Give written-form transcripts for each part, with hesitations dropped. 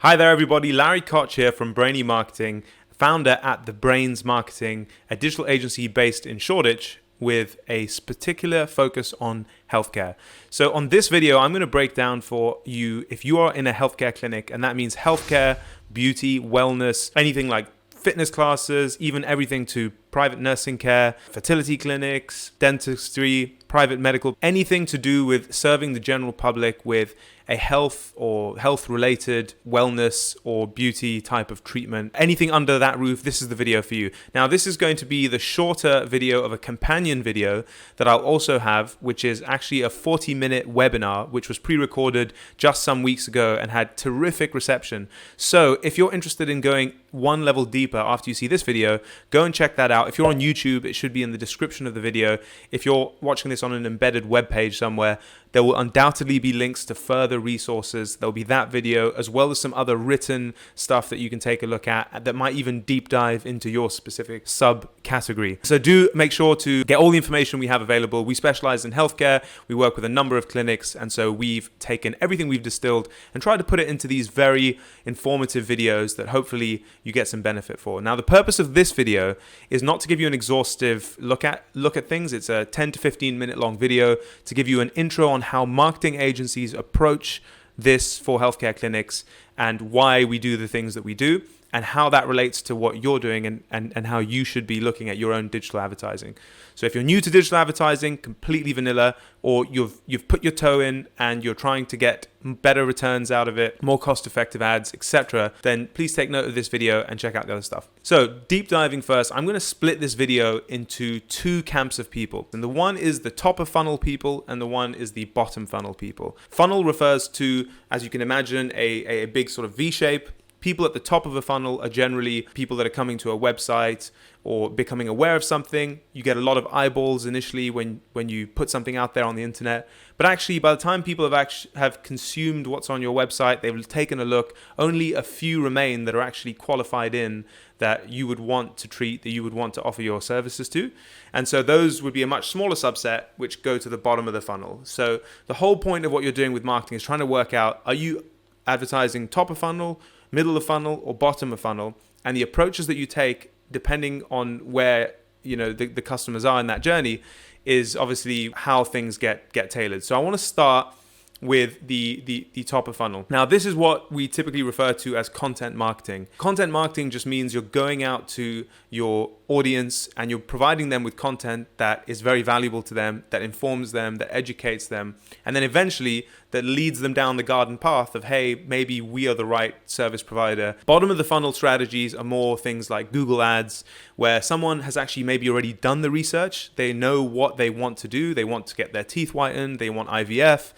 Hi there, everybody. Larry Koch here from Brainy Marketing, founder at The Brains Marketing, a digital agency based in Shoreditch with a particular focus on healthcare. So on this video, I'm going to break down for you if you are in a healthcare clinic, and that means healthcare, beauty, wellness, anything like fitness classes, even everything to private nursing care, fertility clinics, dentistry, private medical, anything to do with serving the general public with a health or health-related wellness or beauty type of treatment. Anything under that roof, this is the video for you. Now, this is going to be the shorter video of a companion video that I'll also have, which is actually a 40-minute webinar, which was pre-recorded just some weeks ago and had terrific reception. So if you're interested in going one level deeper after you see this video, go and check that out. If you're on YouTube, it should be in the description of the video. If you're watching this on an embedded web page somewhere, there will undoubtedly be links to further resources. There'll be that video as well as some other written stuff that you can take a look at that might even deep dive into your specific subcategory. So do make sure to get all the information we have available. We specialize in healthcare. We work with a number of clinics. And so we've taken everything we've distilled and tried to put it into these very informative videos that hopefully you get some benefit for. Now, the purpose of this video is not to give you an exhaustive look at things. It's a 10 to 15 minute long video to give you an intro on how marketing agencies approach this for healthcare clinics and why we do the things that we do and how that relates to what you're doing and how you should be looking at your own digital advertising. So if you're new to digital advertising, completely vanilla, or you've put your toe in and you're trying to get better returns out of it, more cost-effective ads, etc., then please take note of this video and check out the other stuff. So deep diving first, I'm going to split this video into two camps of people. And the one is the top of funnel people and the one is the bottom funnel people. Funnel refers to, as you can imagine, a big sort of V shape. People at the top of a funnel are generally people that are coming to a website or becoming aware of something. You get a lot of eyeballs initially when you put something out there on the internet. But actually, by the time people have consumed what's on your website, they've taken a look, only a few remain that are actually qualified in that you would want to treat, that you would want to offer your services to. And so those would be a much smaller subset, which go to the bottom of the funnel. So the whole point of what you're doing with marketing is trying to work out, are you advertising top of funnel, middle of funnel, or bottom of funnel? And the approaches that you take, depending on where the customers are in that journey, is obviously how things get tailored. So I want to start with the top of funnel. Now, this is what we typically refer to as content marketing. Content marketing just means you're going out to your audience and you're providing them with content that is very valuable to them, that informs them, that educates them, and then eventually that leads them down the garden path of, hey, maybe we are the right service provider. Bottom of the funnel strategies are more things like Google Ads, where someone has actually maybe already done the research. They know what they want to do. They want to get their teeth whitened. They want IVF.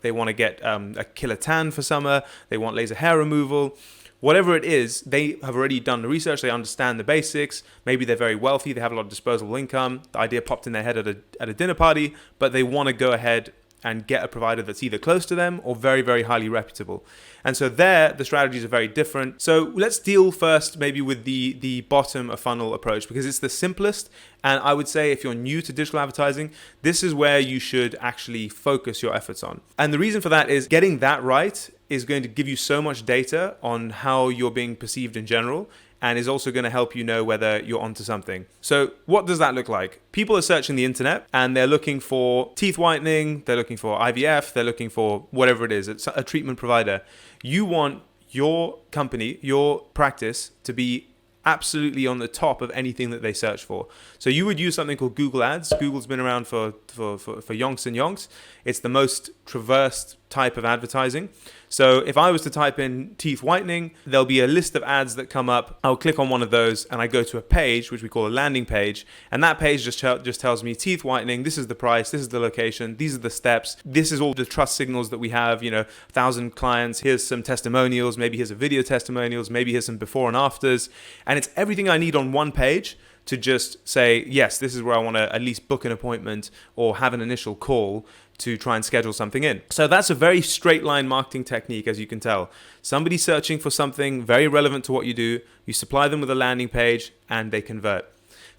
They want to get a killer tan for summer. They want laser hair removal. Whatever it is, they have already done the research. They understand the basics. Maybe they're very wealthy. They have a lot of disposable income. The idea popped in their head at a dinner party, but they want to go ahead and get a provider that's either close to them or very, very highly reputable. And so there, the strategies are very different. So let's deal first maybe with the bottom of funnel approach, because it's the simplest. And I would say if you're new to digital advertising, this is where you should actually focus your efforts on. And the reason for that is getting that right is going to give you so much data on how you're being perceived in general, and is also going to help you know whether you're onto something. So what does that look like? People are searching the internet and they're looking for teeth whitening, they're looking for IVF, they're looking for whatever it is. It's a treatment provider. You want your company, your practice to be absolutely on the top of anything that they search for. So you would use something called Google Ads. Google's been around for yonks and yonks. It's the most traversed type of advertising. So if I was to type in teeth whitening, there'll be a list of ads that come up. I'll click on one of those and I go to a page, which we call a landing page. And that page just tells me teeth whitening. This is the price. This is the location. These are the steps. This is all the trust signals that we have, 1,000 clients. Here's some testimonials. Maybe here's a video testimonials. Maybe here's some before and afters. And it's everything I need on one page to just say, yes, this is where I want to at least book an appointment or have an initial call to try and schedule something in. So that's a very straight line marketing technique, as you can tell. Somebody searching for something very relevant to what you do, you supply them with a landing page and they convert.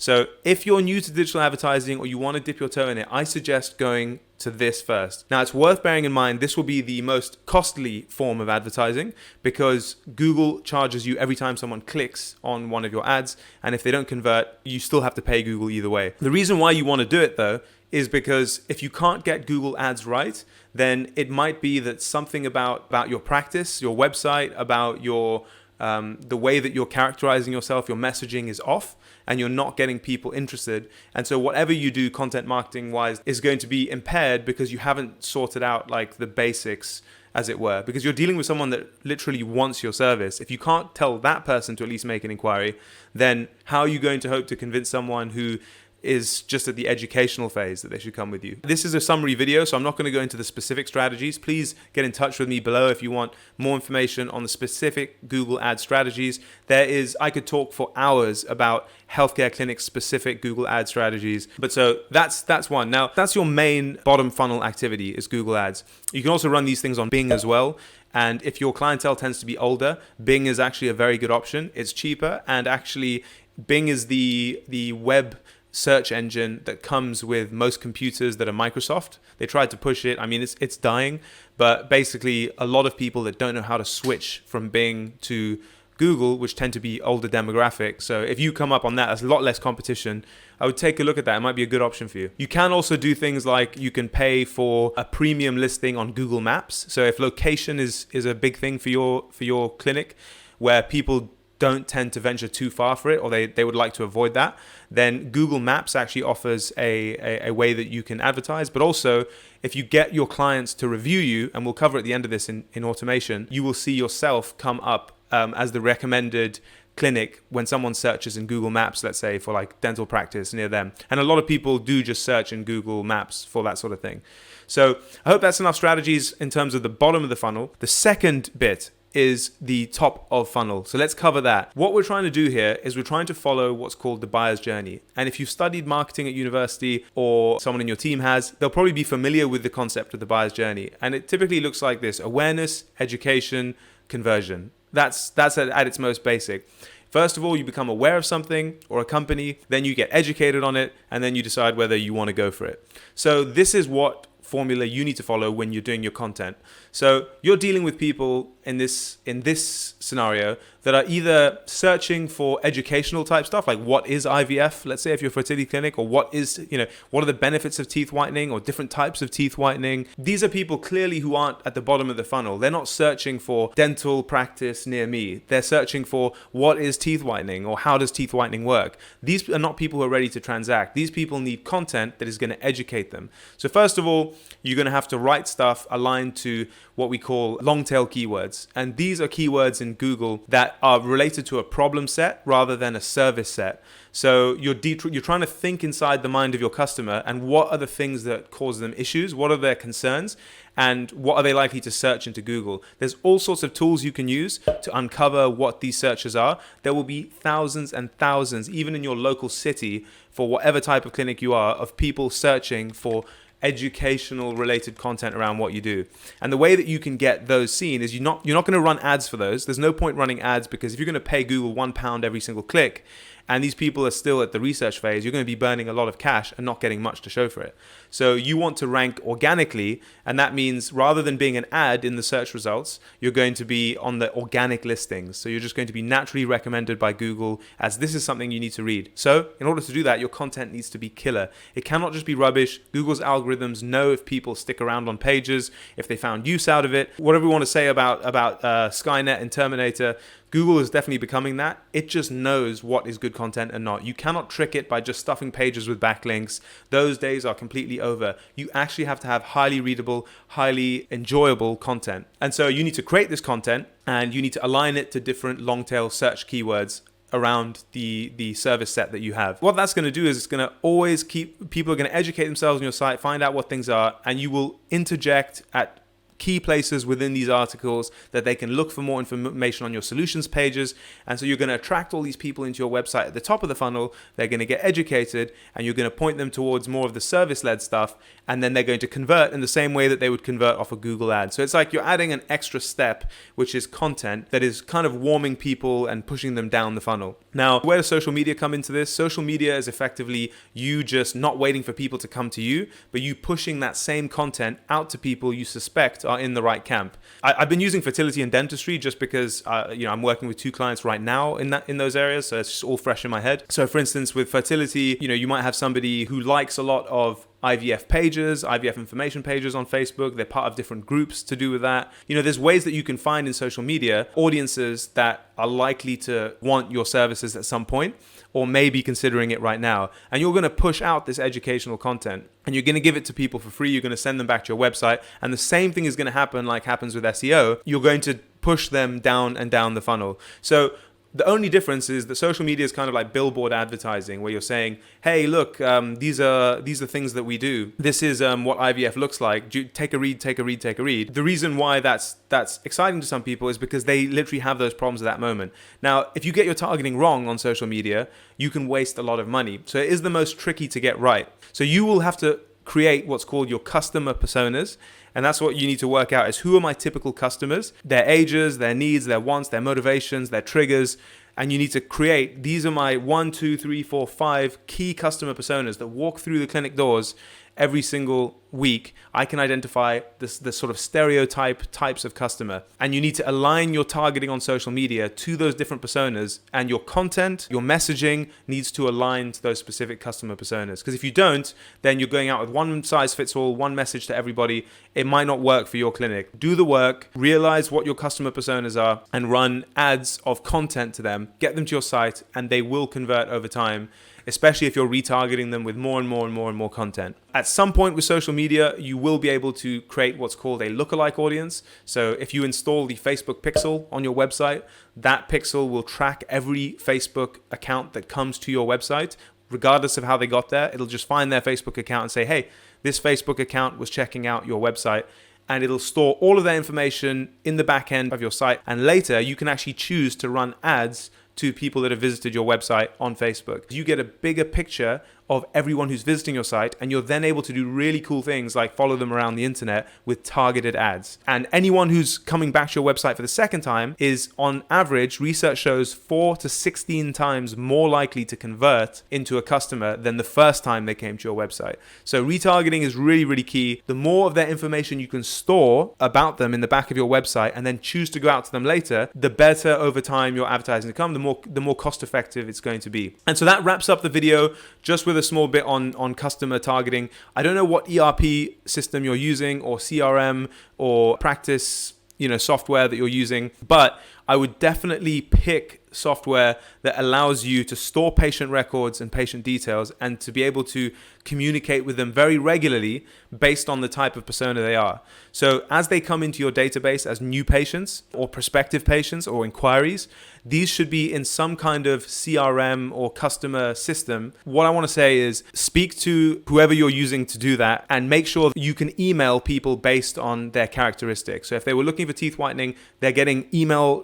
So if you're new to digital advertising or you want to dip your toe in it, I suggest going to this first. Now, it's worth bearing in mind this will be the most costly form of advertising because Google charges you every time someone clicks on one of your ads, and if they don't convert, you still have to pay Google either way. The reason why you want to do it though is because if you can't get Google ads right, then it might be that something about your practice, your website, about your the way that you're characterizing yourself, your messaging is off, and you're not getting people interested. And so whatever you do content marketing wise is going to be impaired because you haven't sorted out like the basics, as it were, because you're dealing with someone that literally wants your service. If you can't tell that person to at least make an inquiry, then how are you going to hope to convince someone who is just at the educational phase that they should come with you? This is a summary video, so I'm not going to go into the specific strategies. Please get in touch with me below if you want more information on the specific Google ad strategies. I could talk for hours about healthcare clinic specific Google ad strategies. But so that's one. Now, that's your main bottom funnel activity is Google ads. You can also run these things on Bing as well. And if your clientele tends to be older, Bing is actually a very good option. It's cheaper, and actually Bing is the web search engine that comes with most computers that are Microsoft. They tried to push it. I mean, it's dying, but basically a lot of people that don't know how to switch from Bing to Google, which tend to be older demographic. So if you come up on that, there's a lot less competition. I would take a look at that. It might be a good option for you. You can also do things like you can pay for a premium listing on Google Maps. So if location is a big thing for your clinic, where people don't tend to venture too far for it, or they would like to avoid that, then Google Maps actually offers a way that you can advertise. But also, if you get your clients to review you, and we'll cover at the end of this in automation, you will see yourself come up as the recommended clinic when someone searches in Google Maps, let's say for like dental practice near them. And a lot of people do just search in Google Maps for that sort of thing. So I hope that's enough strategies in terms of the bottom of the funnel. The second bit is the top of funnel. So let's cover that. What we're trying to do here is we're trying to follow what's called the buyer's journey. And if you've studied marketing at university or someone in your team has, they'll probably be familiar with the concept of the buyer's journey. And it typically looks like this: awareness, education, conversion. That's at its most basic. First of all, you become aware of something or a company, then you get educated on it, and then you decide whether you want to go for it. So this is what formula you need to follow when you're doing your content. So you're dealing with people in this scenario that are either searching for educational type stuff, like what is IVF, let's say if you're a fertility clinic, or what are the benefits of teeth whitening or different types of teeth whitening. These are people clearly who aren't at the bottom of the funnel. They're not searching for dental practice near me. They're searching for what is teeth whitening or how does teeth whitening work. These are not people who are ready to transact. These people need content that is going to educate them. So first of all, you're going to have to write stuff aligned to what we call long tail keywords. And these are keywords in Google that are related to a problem set rather than a service set. So you're trying to think inside the mind of your customer and what are the things that cause them issues, what are their concerns, and what are they likely to search into Google. There's all sorts of tools you can use to uncover what these searches are. There will be thousands and thousands, even in your local city, for whatever type of clinic you are, of people searching for educational related content around what you do. And the way that you can get those seen is you're not going to run ads for those. There's no point running ads, because if you're going to pay Google £1 every single click, and these people are still at the research phase, you're going to be burning a lot of cash and not getting much to show for it. So you want to rank organically, and that means rather than being an ad in the search results, you're going to be on the organic listings. So you're just going to be naturally recommended by Google as this is something you need to read. So in order to do that, your content needs to be killer. It cannot just be rubbish. Google's algorithms know if people stick around on pages, if they found use out of it. Whatever we want to say about Skynet and Terminator, Google is definitely becoming that. It just knows what is good content and not. You cannot trick it by just stuffing pages with backlinks. Those days are completely over. You actually have to have highly readable, highly enjoyable content. And so you need to create this content, and you need to align it to different long tail search keywords around the service set that you have. What that's going to do is it's going to always people are going to educate themselves on your site, find out what things are, and you will interject at key places within these articles that they can look for more information on your solutions pages. And so you're going to attract all these people into your website at the top of the funnel. They're going to get educated, and you're going to point them towards more of the service-led stuff. And then they're going to convert in the same way that they would convert off a Google ad. So it's like you're adding an extra step, which is content that is kind of warming people and pushing them down the funnel. Now, where does social media come into this? Social media is effectively you just not waiting for people to come to you, but you pushing that same content out to people you suspect are in the right camp. I've been using fertility and dentistry just because I'm working with 2 clients right now in those areas, so it's just all fresh in my head. So for instance, with fertility, you might have somebody who likes a lot of IVF pages, IVF information pages on Facebook. They're part of different groups to do with that. There's ways that you can find in social media audiences that are likely to want your services at some point, or maybe considering it right now. And you're going to push out this educational content and you're going to give it to people for free. You're going to send them back to your website. And the same thing is going to happen like happens with SEO. You're going to push them down and down the funnel. So the only difference is that social media is kind of like billboard advertising, where you're saying, hey, look, these are things that we do. This is what IVF looks like. Take a read, take a read, take a read. The reason why that's exciting to some people is because they literally have those problems at that moment. Now, if you get your targeting wrong on social media, you can waste a lot of money. So it is the most tricky to get right. So you will have to create what's called your customer personas. And that's what you need to work out is who are my typical customers, their ages, their needs, their wants, their motivations, their triggers. And you need to create, these are my 1, 2, 3, 4, 5 key customer personas that walk through the clinic doors every single week. I can identify the sort of stereotype types of customer, and you need to align your targeting on social media to those different personas, and your content, your messaging needs to align to those specific customer personas. Because if you don't, then you're going out with one size fits all, one message to everybody. It might not work for your clinic. Do the work, realize what your customer personas are, and run ads of content to them, get them to your site, and they will convert over time, especially if you're retargeting them with more and more and more and more content. At some point with social media, you will be able to create what's called a lookalike audience. So if you install the Facebook pixel on your website, that pixel will track every Facebook account that comes to your website, regardless of how they got there. It'll just find their Facebook account and say, hey, this Facebook account was checking out your website. And it'll store all of that information in the back end of your site. And later, you can actually choose to run ads to people that have visited your website on Facebook. You get a bigger picture of everyone who's visiting your site, and you're then able to do really cool things like follow them around the internet with targeted ads. And anyone who's coming back to your website for the second time is, on average, research shows 4 to 16 times more likely to convert into a customer than the first time they came to your website. So retargeting is really, really key. The more of that information you can store about them in the back of your website and then choose to go out to them later, the better over time your advertising becomes, the more cost effective it's going to be. And so that wraps up the video, just with a small bit on customer targeting. I don't know what ERP system you're using, or CRM, or practice software that you're using, but I would definitely pick software that allows you to store patient records and patient details and to be able to communicate with them very regularly based on the type of persona they are. So as they come into your database as new patients or prospective patients or inquiries, these should be in some kind of CRM or customer system. What I want to say is speak to whoever you're using to do that and make sure you can email people based on their characteristics. So if they were looking for teeth whitening, they're getting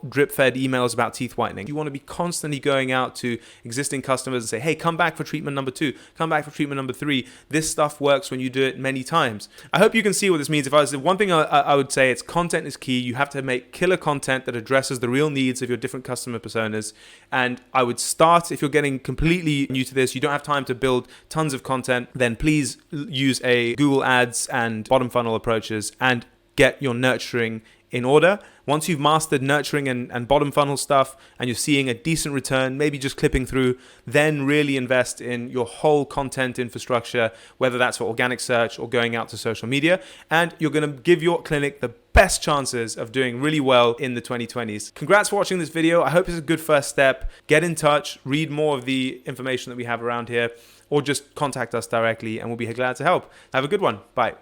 drip-fed emails about teeth whitening. You want to be constantly going out to existing customers and say, hey, come back for treatment number 2, come back for treatment number 3. This stuff works when you do it many times. I hope you can see what this means. If I was one thing I would say, it's content is key. You have to make killer content that addresses the real needs of your different customer personas. And I would start, if you're getting completely new to this, you don't have time to build tons of content, then please use a Google Ads and bottom funnel approaches and get your nurturing in order. Once you've mastered nurturing and bottom funnel stuff and you're seeing a decent return, maybe just clipping through, then really invest in your whole content infrastructure, whether that's for organic search or going out to social media. And you're going to give your clinic the best chances of doing really well in the 2020s. Congrats for watching this video. I hope it's a good first step. Get in touch, read more of the information that we have around here, or just contact us directly and we'll be glad to help. Have a good one. Bye.